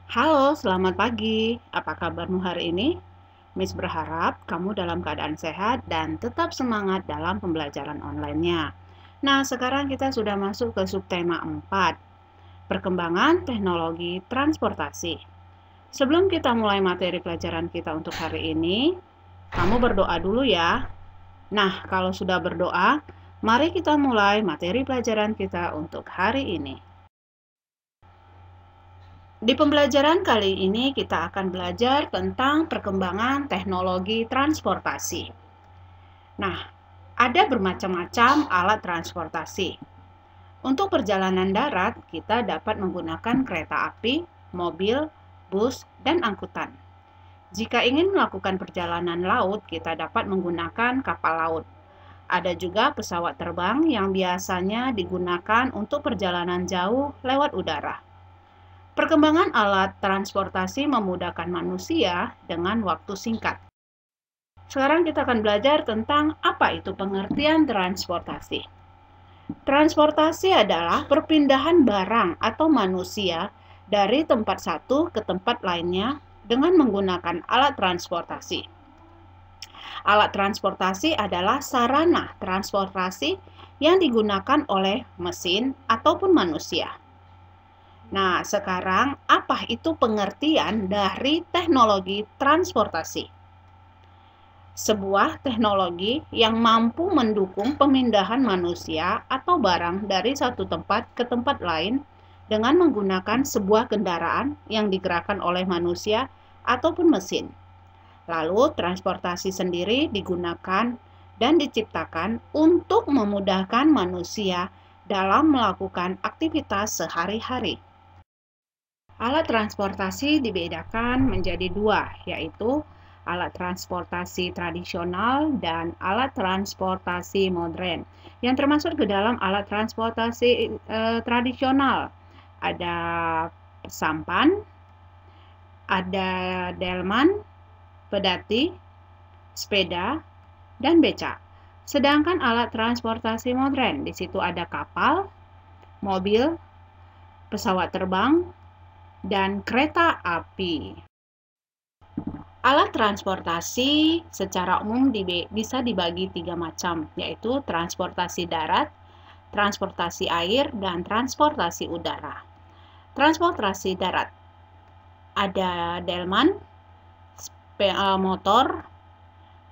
Halo, selamat pagi. Apa kabarmu hari ini? Miss berharap kamu dalam keadaan sehat dan tetap semangat dalam pembelajaran online-nya. Nah, sekarang kita sudah masuk ke subtema 4, perkembangan teknologi transportasi. Sebelum kita mulai materi pelajaran kita untuk hari ini, kamu berdoa dulu ya. Nah, kalau sudah berdoa, mari kita mulai materi pelajaran kita untuk hari ini. Di pembelajaran kali ini kita akan belajar tentang perkembangan teknologi transportasi. Nah, ada bermacam-macam alat transportasi. Untuk perjalanan darat, kita dapat menggunakan kereta api, mobil, bus, dan angkutan. Jika ingin melakukan perjalanan laut, kita dapat menggunakan kapal laut. Ada juga pesawat terbang yang biasanya digunakan untuk perjalanan jauh lewat udara. Perkembangan alat transportasi memudahkan manusia dengan waktu singkat. Sekarang kita akan belajar tentang apa itu pengertian transportasi. Transportasi adalah perpindahan barang atau manusia dari tempat satu ke tempat lainnya dengan menggunakan alat transportasi. Alat transportasi adalah sarana transportasi yang digunakan oleh mesin ataupun manusia. Nah, sekarang apa itu pengertian dari teknologi transportasi? Sebuah teknologi yang mampu mendukung pemindahan manusia atau barang dari satu tempat ke tempat lain dengan menggunakan sebuah kendaraan yang digerakkan oleh manusia ataupun mesin. Lalu, transportasi sendiri digunakan dan diciptakan untuk memudahkan manusia dalam melakukan aktivitas sehari-hari. Alat transportasi dibedakan menjadi dua, yaitu alat transportasi tradisional dan alat transportasi modern. Yang termasuk ke dalam alat transportasi tradisional ada sampan, ada delman, pedati, sepeda, dan becak. Sedangkan alat transportasi modern, di situ ada kapal, mobil, pesawat terbang, dan kereta api. Alat transportasi secara umum bisa dibagi tiga macam, yaitu transportasi darat, transportasi air, dan transportasi udara. Transportasi darat ada delman, motor,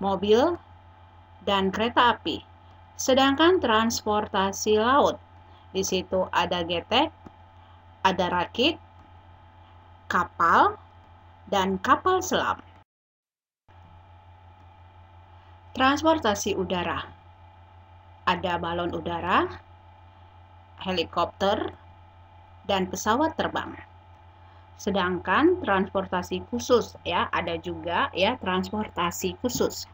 mobil, dan kereta api. Sedangkan transportasi laut, di situ ada getek, ada rakit, kapal, dan kapal selam. Transportasi udara ada balon udara, helikopter, dan pesawat terbang. Sedangkan transportasi khusus ada juga transportasi khusus.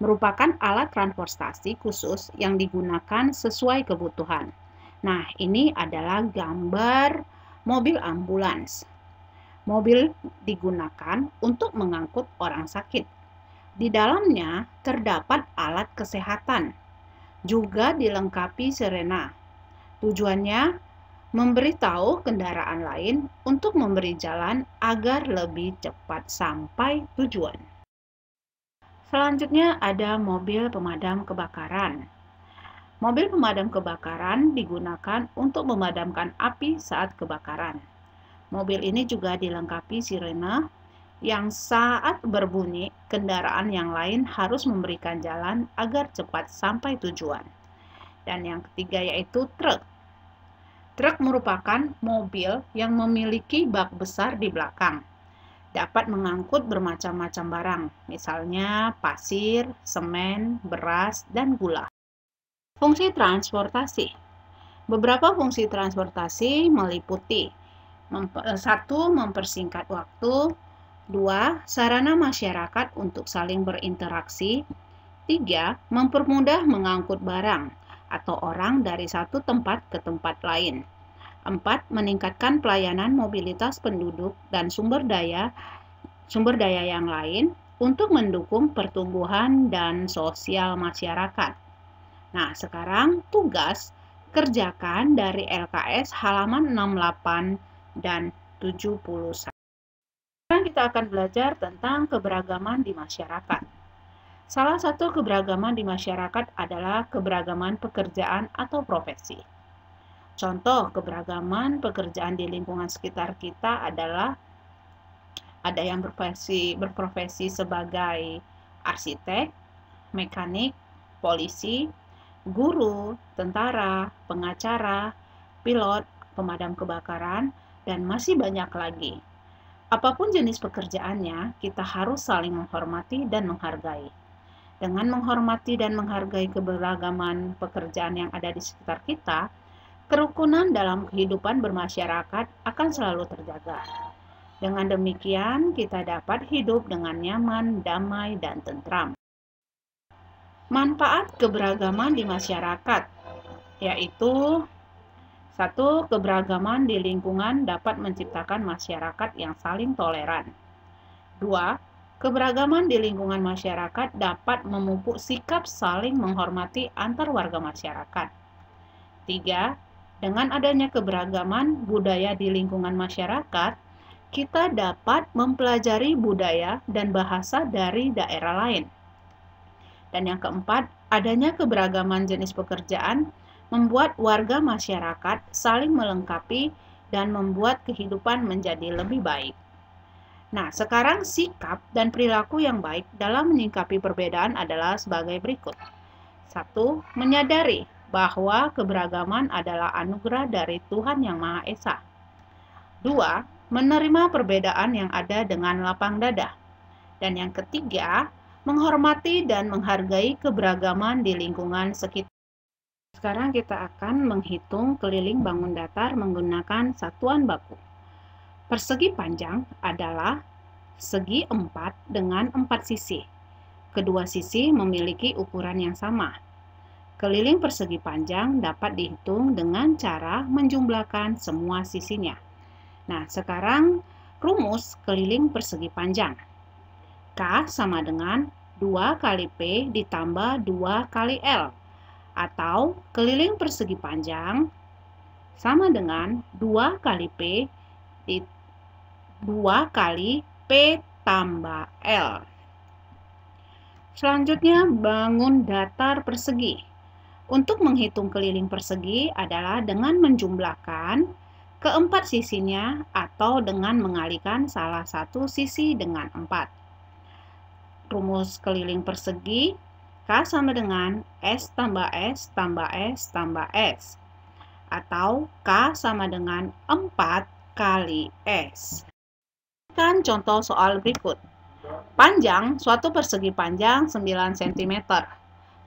Merupakan alat transportasi khusus yang digunakan sesuai kebutuhan. Nah, ini adalah gambar mobil ambulans. Mobil digunakan untuk mengangkut orang sakit. Di dalamnya terdapat alat kesehatan, juga dilengkapi sirena. Tujuannya memberitahu kendaraan lain untuk memberi jalan agar lebih cepat sampai tujuan. Selanjutnya ada mobil pemadam kebakaran. Mobil pemadam kebakaran digunakan untuk memadamkan api saat kebakaran. Mobil ini juga dilengkapi sirena yang saat berbunyi, kendaraan yang lain harus memberikan jalan agar cepat sampai tujuan. Dan yang ketiga yaitu truk. Truk merupakan mobil yang memiliki bak besar di belakang. Dapat mengangkut bermacam-macam barang, misalnya pasir, semen, beras, dan gula. Fungsi transportasi. Beberapa fungsi transportasi meliputi 1. Mempersingkat waktu. 2. Sarana masyarakat untuk saling berinteraksi. 3. Mempermudah mengangkut barang atau orang dari satu tempat ke tempat lain. 4. Meningkatkan pelayanan mobilitas penduduk dan sumber daya yang lain untuk mendukung pertumbuhan dan sosial masyarakat. Nah, sekarang tugas kerjakan dari LKS halaman 68 dan 71. Sekarang kita akan belajar tentang keberagaman di masyarakat. Salah satu keberagaman di masyarakat adalah keberagaman pekerjaan atau profesi. Contoh keberagaman pekerjaan di lingkungan sekitar kita adalah ada yang berprofesi sebagai arsitek, mekanik, polisi, guru, tentara, pengacara, pilot, pemadam kebakaran, dan masih banyak lagi. Apapun jenis pekerjaannya, kita harus saling menghormati dan menghargai. Dengan menghormati dan menghargai keberagaman pekerjaan yang ada di sekitar kita, kerukunan dalam kehidupan bermasyarakat akan selalu terjaga. Dengan demikian, kita dapat hidup dengan nyaman, damai, dan tentram. Manfaat keberagaman di masyarakat, yaitu 1. Keberagaman di lingkungan dapat menciptakan masyarakat yang saling toleran. 2. Keberagaman di lingkungan masyarakat dapat memupuk sikap saling menghormati antar warga masyarakat. 3. Dengan adanya keberagaman budaya di lingkungan masyarakat, kita dapat mempelajari budaya dan bahasa dari daerah lain. Dan yang keempat, adanya keberagaman jenis pekerjaan membuat warga masyarakat saling melengkapi dan membuat kehidupan menjadi lebih baik. Nah, sekarang sikap dan perilaku yang baik dalam menyikapi perbedaan adalah sebagai berikut. 1. Menyadari bahwa keberagaman adalah anugerah dari Tuhan Yang Maha Esa. 2. Menerima perbedaan yang ada dengan lapang dada. Dan yang ketiga, menghormati dan menghargai keberagaman di lingkungan sekitar. Sekarang kita akan menghitung keliling bangun datar menggunakan satuan baku. Persegi panjang adalah segi 4 dengan 4 sisi. Kedua sisi memiliki ukuran yang sama. Keliling persegi panjang dapat dihitung dengan cara menjumlahkan semua sisinya. Nah, sekarang rumus keliling persegi panjang. K sama dengan 2 kali P ditambah 2 kali L. Atau keliling persegi panjang sama dengan 2 kali P 2 kali P tambah L. Selanjutnya, bangun datar persegi. Untuk menghitung keliling persegi adalah dengan menjumlahkan keempat sisinya atau dengan mengalihkan salah satu sisi dengan 4. Rumus keliling persegi K sama dengan S tambah S tambah S tambah S. Atau K sama dengan 4 kali S. Kan contoh soal berikut. Panjang suatu persegi panjang 9 cm.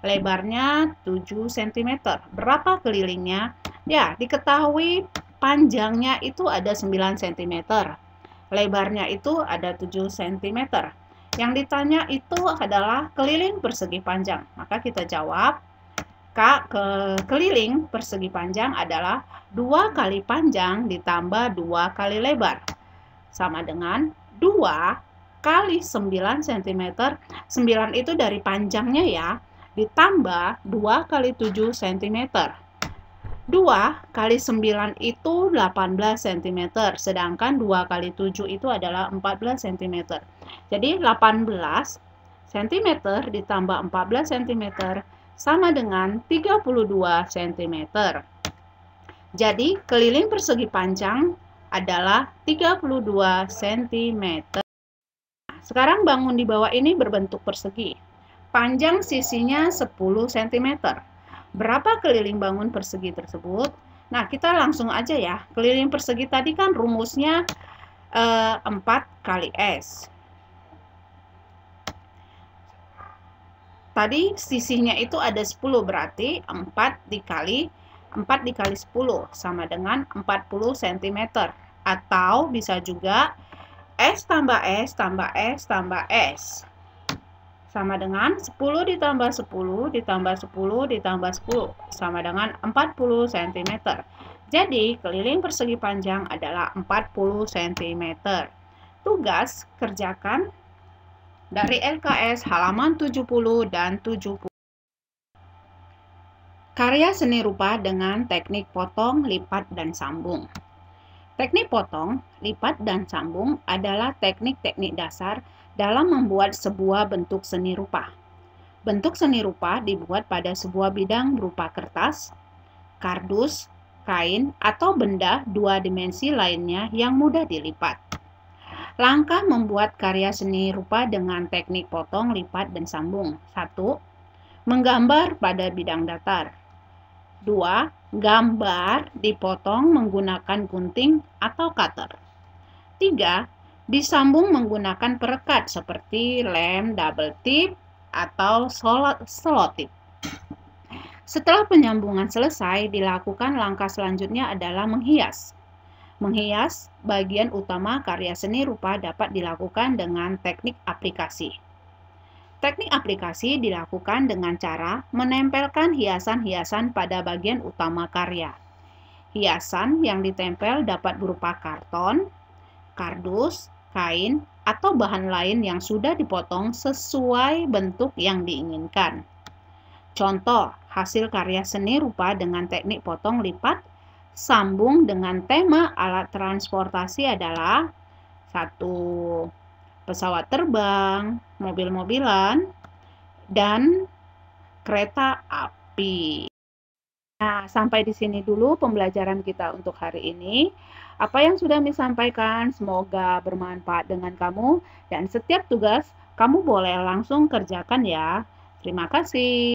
Lebarnya 7 cm. Berapa kelilingnya? Ya, diketahui panjangnya itu ada 9 cm. Lebarnya itu ada 7 cm. Yang ditanya itu adalah keliling persegi panjang. Maka kita jawab, keliling persegi panjang adalah 2 kali panjang ditambah 2 kali lebar. Sama dengan 2 kali 9 cm. 9 itu dari panjangnya ya. Ditambah 2 kali 7 cm. 2 kali 9 itu 18 cm. Sedangkan 2 kali 7 itu adalah 14 cm. Jadi 18 cm ditambah 14 cm sama dengan 32 cm. Jadi keliling persegi panjang adalah 32 cm. Sekarang bangun di bawah ini berbentuk persegi. Panjang sisinya 10 cm. Berapa keliling bangun persegi tersebut? Nah, kita langsung aja ya. Keliling persegi tadi kan rumusnya 4 kali S. Tadi sisinya itu ada 10, berarti 4 dikali 10 sama dengan 40 cm. Atau bisa juga S tambah S tambah S tambah S. Sama dengan 10 ditambah 10 ditambah 10 ditambah 10 sama dengan 40 cm. Jadi keliling persegi panjang adalah 40 cm. Tugas kerjakan dari LKS halaman 70 dan 70. Karya seni rupa dengan teknik potong, lipat, dan sambung. Teknik potong, lipat, dan sambung adalah teknik-teknik dasar dalam membuat sebuah bentuk seni rupa. Bentuk seni rupa dibuat pada sebuah bidang berupa kertas, kardus, kain, atau benda dua dimensi lainnya yang mudah dilipat. Langkah membuat karya seni rupa dengan teknik potong, lipat, dan sambung. 1. Menggambar pada bidang datar. 2. Gambar dipotong menggunakan gunting atau cutter. 3. Disambung menggunakan perekat seperti lem double tip atau selotip. Setelah penyambungan selesai, dilakukan langkah selanjutnya adalah menghias. Menghias bagian utama karya seni rupa dapat dilakukan dengan teknik aplikasi. Teknik aplikasi dilakukan dengan cara menempelkan hiasan-hiasan pada bagian utama karya. Hiasan yang ditempel dapat berupa karton, kardus, kain, atau bahan lain yang sudah dipotong sesuai bentuk yang diinginkan. Contoh, hasil karya seni rupa dengan teknik potong lipat sambung dengan tema alat transportasi adalah 1. Pesawat terbang, mobil-mobilan, dan kereta api. Nah, sampai di sini dulu pembelajaran kita untuk hari ini. Apa yang sudah disampaikan semoga bermanfaat dengan kamu, dan setiap tugas kamu boleh langsung kerjakan ya. Terima kasih.